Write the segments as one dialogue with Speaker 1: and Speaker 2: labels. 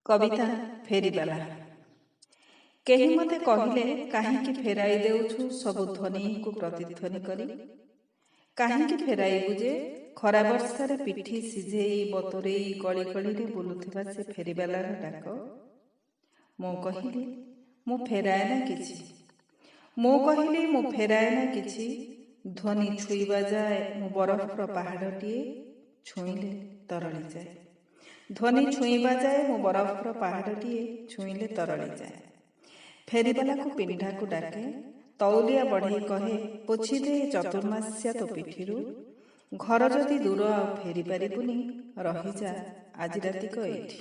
Speaker 1: କବିତା ଫେରିବାଲା। କେହି ମୋତେ କହିଲେ କାହିଁକି ଫେରାଇ ଦେଉଛୁ ସବୁ ଧ୍ୱନିକୁ ପ୍ରତିଧ୍ୱନି କରି? କାହିଁକି ଫେରାଇବୁ ଯେ ଖରା ବର୍ଷାରେ ପିଠି ସିଝେଇ ବତୁରେଇ ଗଳି ଗଳିରେ ବୁଲୁଥିବା ସେ ଫେରିବାଲାର ଡାକ? ମୁଁ କହିଲି ମୁଁ ଫେରାଏ ନା କିଛି। ମୁଁ କହିଲି ମୁଁ ଫେରାଏ ନା କିଛି। ଧ୍ୱନି ଛୁଇଁବା ଯାଏ ମୁଁ ବରଫର ପାହାଡ଼ଟିଏ, ଛୁଇଁଲେ ତରଳିଯାଏ। ଧ୍ୱନି ଛୁଇଁବା ଯାଏ ମୁଁ ବରଫର ପାହାଡ଼ଟିଏ, ଛୁଇଁଲେ ତରଳିଯାଏ। ଫେରିବାଲାକୁ ପିଣ୍ଡାକୁ ଡାକେ, ତଉଲିଆ ବଢ଼େଇ କହେ ପୋଛି ଦେ ଚତୁର୍ମାସ୍ୟା ତୋ ପିଠିରୁ। ଘର ଯଦି ଦୂର ଆଉ ଫେରିପାରିବୁନି, ରହିଯା ଆଜି ରାତିକ ଏଇଠି।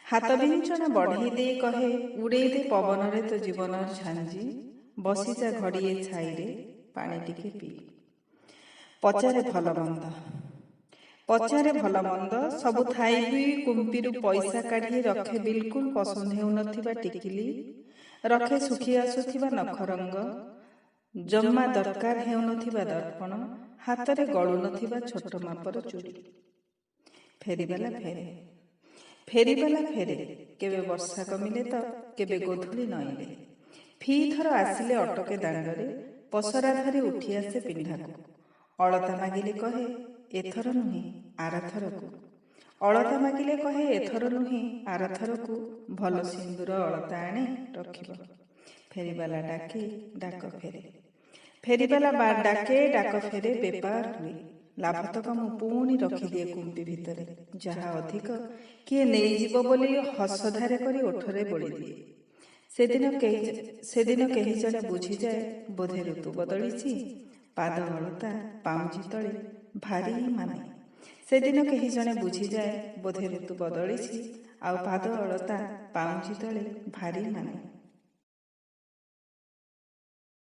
Speaker 1: ହାତ ବିଞ୍ଚଣା ବଢ଼େଇ ଦେଇ କହେ ଉଡ଼େଇ ଦେ ପବନରେ ତୋ ଜୀବନର ଝାଞ୍ଜି। ବସିଯା ଘଡ଼ିଏ ଛାଇରେ, ପାଣି ଟିକେ ପିଇ। ପଚାରେ ଭଲ ମନ୍ଦ, ପଚାରେ ଭଲ ମନ୍ଦ, ସବୁ ଥାଇ ବି କୁମ୍ପିରୁ ପଇସା କାଢ଼ି ରଖେ ବିଲକୁଲ ପସନ୍ଦ ହେଉନଥିବା ଟିକିଲି। ରଖେ ଶୁଖି ଆସୁଥିବା ନଖରଙ୍ଗ, ଜମା ଦରକାର ହେଉନଥିବା ଦର୍ପଣ, ହାତରେ ଗଳୁନଥିବା ଛୋଟ ମାପର ଚୁଡ଼ି। ଫେରିବାଲା ଫେରେ, ଫେରିବାଲା ଫେରେ, କେବେ ବର୍ଷା କମିଲେ ତ, କେବେ ଗୋଧୂଳି ନଇଁଲେ। ଫି ଥର ଆସିଲେ ଅଟକେ ଦାଣ୍ଡରେ, ପସରା ଧରି ଉଠି ଆସେ ପିଣ୍ଡାକୁ। ଅଳତା ମାଗିଲେ କହେ ଏଥର ନୁହେଁ ଆରଥରକୁ। ଅଳତା ମାଗିଲେ କହେ ଏଥର ନୁହେଁ ଆରଥରକୁ। ଭଲ ସିନ୍ଦୁର ଅଳତା ଆଣେ ରଖିବ। ଫେରିବାଲା ଡାକେ, ଡାକ ଫେରେ। ଫେରିବାଲା ଡାକେ, ଡାକ ଫେରେ, ବେପାର ହୁଏ। ଲାଭତକ ମୁଁ ପୁଣି ରଖିଦିଏ କୁମ୍ପି ଭିତରେ। ଯାହା ଅଧିକ କିଏ ନେଇଯିବ ବୋଲି ହସଧାରେ କରି ଓଠରେ ବୋଳିଦିଏ। ସେଦିନ କେହି ଜଣେ ବୁଝିଯାଏ ବୋଧେ ଋତୁ ବଦଳିଛି। ପାଦ ଅଳତା ପାଉଁଜି ତଳେ ଭାରି ମାନେ। ସେଦିନ କେହି ଜଣେ ବୁଝିଯାଏ ବୋଧେ ଋତୁ ବଦଳିଛି, ଆଉ ପାଦ ଅଳତା ପାଉଁଜି ତଳେ ଭାରି ମାନେ।